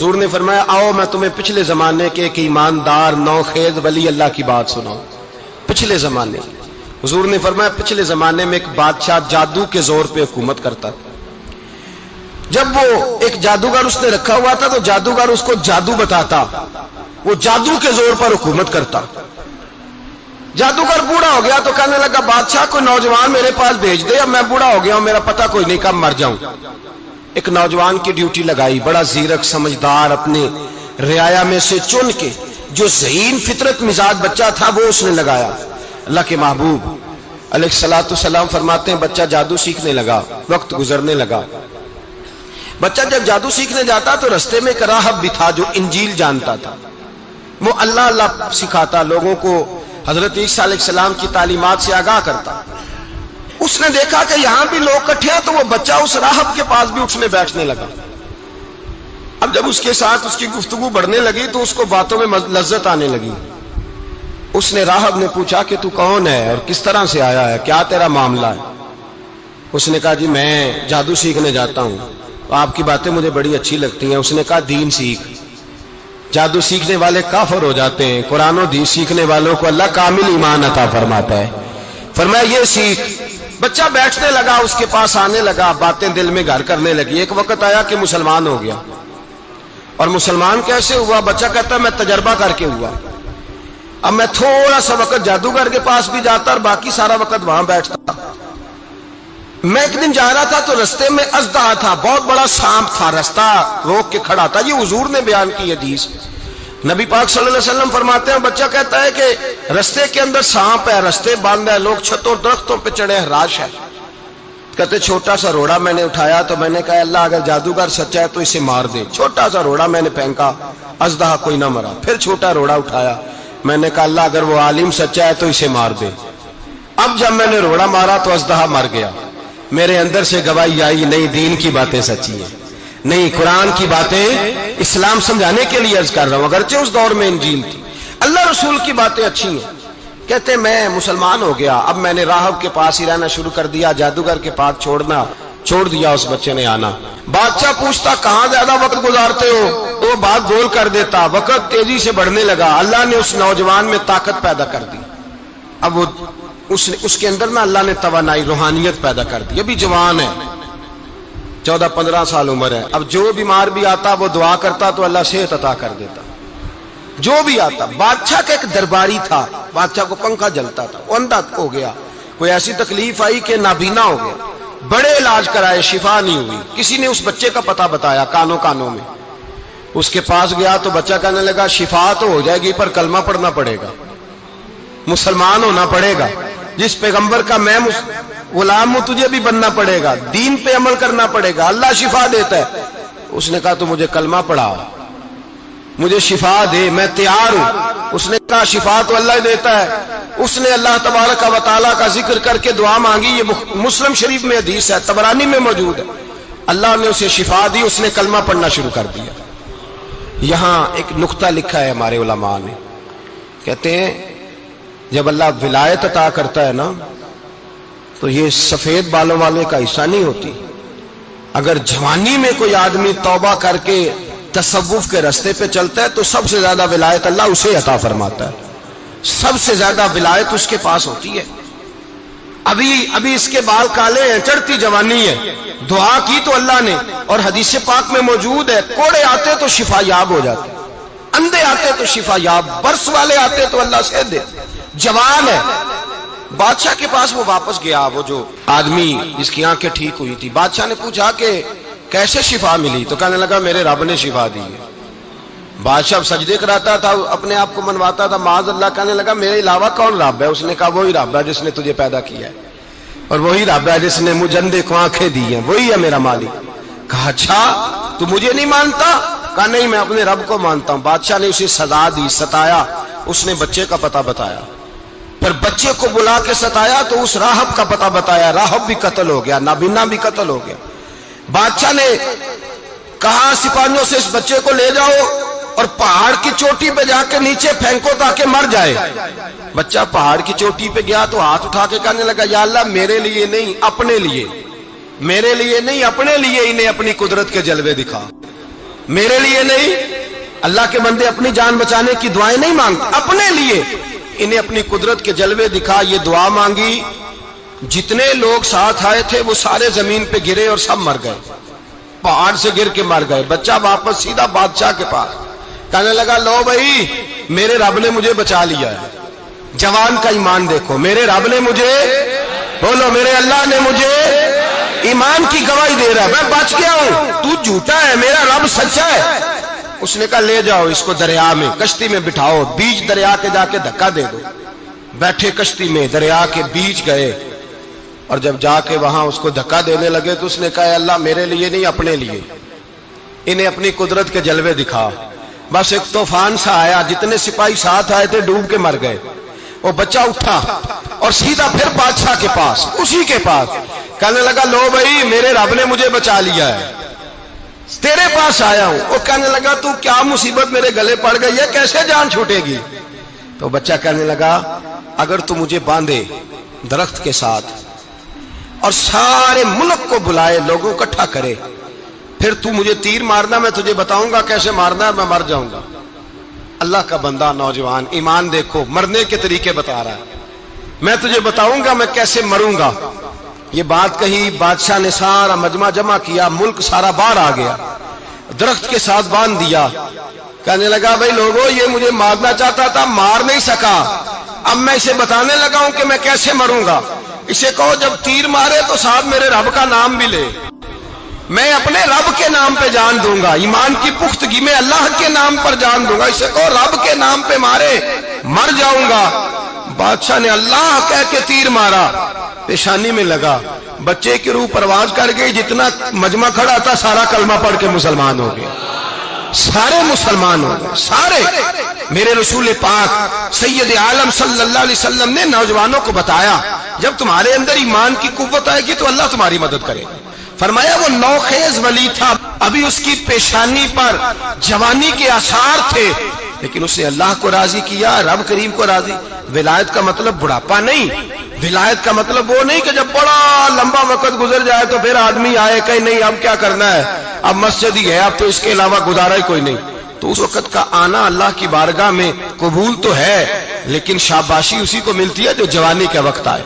حضور نے فرمایا آؤ میں تمہیں پچھلے زمانے کے ایک ایماندار نوخیز ولی اللہ کی بات سناؤں. پچھلے زمانے حضور نے فرمایا پچھلے زمانے میں ایک بادشاہ جادو کے زور پہ حکومت کرتا تھا. جب وہ ایک جادوگر اس نے رکھا ہوا تھا تو جادوگر اس کو جادو بتاتا, وہ جادو کے زور پر حکومت کرتا. جادوگر بوڑھا ہو گیا تو کہنے لگا بادشاہ کوئی نوجوان میرے پاس بھیج دے, اب میں بوڑھا ہو گیا ہوں, میرا پتہ کوئی نہیں کب مر جاؤں. ایک نوجوان کی ڈیوٹی لگائی, بڑا زیرک سمجھدار, اپنے رعایا میں سے چن کے جو ذہین فطرت مزاج بچہ تھا وہ اس نے لگایا. اللہ کے محبوب علیہ الصلوۃ والسلام فرماتے ہیں بچہ جادو سیکھنے لگا, وقت گزرنے لگا. بچہ جب جادو سیکھنے جاتا تو رستے میں ایک راہب بھی تھا جو انجیل جانتا تھا, وہ اللہ اللہ سکھاتا, لوگوں کو حضرت عیسیٰ علیہ السلام کی تعلیمات سے آگاہ کرتا. اس نے دیکھا کہ یہاں بھی لوگ اکٹھے ہیں تو وہ بچہ اس راہب کے پاس بھی اٹھنے بیٹھنے لگا. اب جب اس کے ساتھ اس کی گفتگو بڑھنے لگی تو اس کو باتوں میں لذت آنے لگی. اس نے راہب نے پوچھا کہ تو کون ہے اور کس طرح سے آیا ہے, کیا تیرا معاملہ ہے؟ اس نے کہا جی میں جادو سیکھنے جاتا ہوں, آپ کی باتیں مجھے بڑی اچھی لگتی ہیں. اس نے کہا دین سیکھ, جادو سیکھنے والے کافر ہو جاتے ہیں, قرآن و حدیث سیکھنے والوں کو اللہ کامل ایمان عطا فرماتا ہے. فرمایا یہ سیکھ. بچہ بیٹھنے لگا, اس کے پاس آنے لگا, باتیں دل میں گھر کرنے لگی. ایک وقت آیا کہ مسلمان ہو گیا. اور مسلمان کیسے ہوا؟ بچہ کہتا ہے میں تجربہ کر کے ہوا. اب میں تھوڑا سا وقت جادوگر کے پاس بھی جاتا اور باقی سارا وقت وہاں بیٹھتا. میں ایک دن جا رہا تھا تو رستے میں اژدہا تھا, بہت بڑا سانپ تھا, رستہ روک کے کھڑا تھا. یہ حضور نے بیان کی حدیث. نبی پاک صلی اللہ علیہ وسلم فرماتے ہیں بچہ کہتا ہے کہ رستے کے اندر سانپ ہے, رستے بند ہے, لوگ چھتوں درختوں پہ چڑھے, ہراش ہے. کہتے چھوٹا سا روڑا میں نے اٹھایا تو میں نے کہا اللہ اگر جادوگر سچا ہے تو اسے مار دے. چھوٹا سا روڑا میں نے پھینکا, اژدہا کوئی نہ مرا. پھر چھوٹا روڑا اٹھایا, میں نے کہا اللہ اگر وہ عالم سچا ہے تو اسے مار دے. اب جب میں نے روڑا مارا تو اژدہا مر گیا. میرے اندر سے گواہی آئی نہیں دین کی باتیں سچی ہیں, نہیں قرآن کی باتیں اسلام سمجھانے کے لیے عرض کر رہا ہوں. اگرچہ اس دور میں انجیل تھی, اللہ رسول کی باتیں اچھی ہیں. کہتے میں مسلمان ہو گیا, اب میں نے راہب کے پاس ہی رہنا شروع کر دیا, جادوگر کے پاس چھوڑ دیا. اس بچے نے آنا. بادشاہ پوچھتا کہاں زیادہ وقت گزارتے ہو, تو وہ بات گول کر دیتا. وقت تیزی سے بڑھنے لگا. اللہ نے اس نوجوان میں طاقت پیدا کر دی. اب وہ اس کے اندر نا اللہ نے توانائی روحانیت پیدا کر دی. ابھی جوان ہے, 14-15 سال عمر ہے. اب جو بیمار بھی آتا وہ دعا کرتا تو اللہ صحت عطا کر دیتا. جو بھی آتا. بادشاہ کا ایک درباری تھا, بادشاہ کو پنکھا جلتا تھا, وہ اندھا ہو گیا. کوئی ایسی تکلیف آئی کہ نابینا ہو گیا, بڑے علاج کرائے, شفا نہیں ہوئی. کسی نے اس بچے کا پتہ بتایا کانوں میں. اس کے پاس گیا تو بچہ کہنے لگا شفا تو ہو جائے گی پر کلمہ پڑھنا پڑے گا, مسلمان ہونا پڑے گا. جس پیغمبر کا میں غلام ہوں تجھے بھی بننا پڑے گا, دین پہ عمل کرنا پڑے گا, اللہ شفا دیتا ہے. اس نے کہا تو مجھے کلمہ پڑھا, مجھے شفا دے, میں تیار ہوں. اس نے کہا شفا تو اللہ دیتا ہے. اس نے اللہ تبارک و تعالیٰ کا ذکر کر کے دعا مانگی. یہ مسلم شریف میں حدیث ہے, طبرانی میں موجود ہے. اللہ نے اسے شفا دی, اس نے کلمہ پڑھنا شروع کر دیا. یہاں ایک نقطہ لکھا ہے ہمارے علماء نے, کہتے ہیں جب اللہ ولایت عطا کرتا ہے نا تو یہ سفید بالوں والے کا حصہ نہیں ہوتی. اگر جوانی میں کوئی آدمی توبہ کر کے تصوف کے راستے پہ چلتا ہے تو سب سے زیادہ ولایت اللہ اسے عطا فرماتا ہے. سب سے زیادہ ولایت اس کے پاس ہوتی ہے. ابھی اس کے بال کالے ہیں, چڑھتی جوانی ہے, دعا کی تو اللہ نے, اور حدیث پاک میں موجود ہے کوڑے آتے تو شفا یاب ہو جاتے, اندھے آتے تو شفا یاب, برس والے آتے تو اللہ سے دے. جوان ہے. بادشاہ کے پاس وہ واپس گیا, وہ جو آدمی جس کی آنکھیں ٹھیک ہوئی تھی. بادشاہ نے پوچھا کہ کیسے شفا ملی, تو کہنے لگا میرے رب نے شفا دی ہے. بادشاہ سجدے کراتا تھا, اپنے آپ کو منواتا تھا معاذ اللہ. کہنے لگا میرے علاوہ کون رب ہے؟ اس نے کہا وہی رب ہے جس نے تجھے پیدا کیا ہے, اور وہی رب ہے جس نے مجھے اندھے کو آنکھیں دی ہیں, وہی ہے میرا مالک. کہا اچھا تو مجھے نہیں مانتا؟ کہا نہیں میں اپنے رب کو مانتا ہوں. بادشاہ نے اسے سزا دی, ستایا. اس نے بچے کا پتہ بتایا, پھر بچے کو بلا کے ستایا تو اس راہب کا پتہ بتایا. راہب بھی قتل ہو گیا, نابینا بھی قتل ہو گیا. بادشاہ نے کہا سپاہیوں سے اس بچے کو لے جاؤ اور پہاڑ کی چوٹی پہ جا کے نیچے پھینکو تاکہ مر جائے. بچہ پہاڑ کی چوٹی پہ گیا تو ہاتھ اٹھا کے کہنے لگا یا اللہ میرے لیے نہیں اپنے لیے, میرے لیے نہیں اپنے لیے انہیں اپنی قدرت کے جلوے دکھا. میرے لیے نہیں. اللہ کے بندے اپنی جان بچانے کی دعائیں نہیں مانگتے, اپنے لیے. انہیں اپنی قدرت کے جلوے دکھا, یہ دعا مانگی, جتنے لوگ ساتھ آئے تھے وہ سارے زمین پہ گرے اور سب مر گئے, پہاڑ سے گر کے مر گئے. بچہ واپس سیدھا بادشاہ کے پاس کہنے لگا, لو بھائی میرے رب نے مجھے بچا لیا ہے. جوان کا ایمان دیکھو, میرے رب نے مجھے, بولو میرے اللہ نے مجھے ایمان کی گواہی دے رہا ہے, میں بچ گیا ہوں, تو جھوٹا ہے, میرا رب سچا ہے. اس نے کہا لے جاؤ اس کو دریا میں, کشتی میں بٹھاؤ, بیچ دریا کے جا کے دھکا دے دو. بیٹھے کشتی میں, دریا کے بیچ گئے, اور جب جا کے وہاں اس کو دھکا دینے لگے تو اس نے کہا اللہ میرے لیے نہیں اپنے لیے. انہیں اپنی قدرت کے جلوے دکھا. بس ایک طوفان سا آیا, جتنے سپاہی ساتھ آئے تھے ڈوب کے مر گئے. وہ بچہ اٹھا اور سیدھا پھر بادشاہ کے پاس, اسی کے پاس کہنے لگا, لو بھائی میرے رب نے مجھے بچا لیا ہے, تیرے پاس آیا ہوں. وہ کہنے لگا تو کیا مصیبت میرے گلے پڑ گئی ہے, کیسے جان چھوٹے گی؟ تو بچہ کہنے لگا, اگر تو مجھے باندھے درخت کے ساتھ اور سارے ملک کو بلائے, لوگوں کو اکٹھا کرے, پھر تو مجھے تیر مارنا, میں تجھے بتاؤں گا کیسے مارنا ہے, میں مر جاؤں گا. اللہ کا بندہ نوجوان, ایمان دیکھو, مرنے کے طریقے بتا رہا ہے, میں تجھے بتاؤں گا میں کیسے مروں گا. یہ بات کہی, بادشاہ نے سارا مجمع جمع کیا, ملک سارا باہر آ گیا, درخت کے ساتھ باندھ دیا. کہنے لگا, بھائی لوگوں یہ مجھے مارنا چاہتا تھا, مار نہیں سکا, اب میں اسے بتانے لگا ہوں کہ میں کیسے مروں گا. اسے کہو جب تیر مارے تو ساتھ میرے رب کا نام بھی لے, میں اپنے رب کے نام پہ جان دوں گا, ایمان کی پختگی میں اللہ کے نام پر جان دوں گا. اسے کہو رب کے نام پہ مارے, مر جاؤں گا. بادشاہ نے اللہ کہہ کے تیر مارا, پیشانی میں لگا, بچے کی روح پرواز کر گئی. جتنا مجمع کھڑا تھا سارا کلمہ پڑھ کے مسلمان ہو گیا, سارے مسلمان ہو گئے سارے. میرے رسول پاک سید عالم صلی اللہ علیہ وسلم نے نوجوانوں کو بتایا, جب تمہارے اندر ایمان کی قوت آئے گی تو اللہ تمہاری مدد کرے. فرمایا وہ نوخیز ولی تھا, ابھی اس کی پیشانی پر جوانی کے آثار تھے, لیکن اس نے اللہ کو راضی کیا, رب کریم کو راضی. ولایت کا مطلب بڑھاپا نہیں, ولایت کا مطلب وہ نہیں کہ جب بڑا لمبا وقت گزر جائے تو پھر آدمی آئے کہ نہیں اب کیا کرنا ہے, اب مسجد ہی ہے, اب تو اس کے علاوہ گزارا ہی کوئی نہیں. تو اس وقت کا آنا اللہ کی بارگاہ میں قبول تو ہے, لیکن شاباشی اسی کو ملتی ہے جو جوانی کا وقت آئے.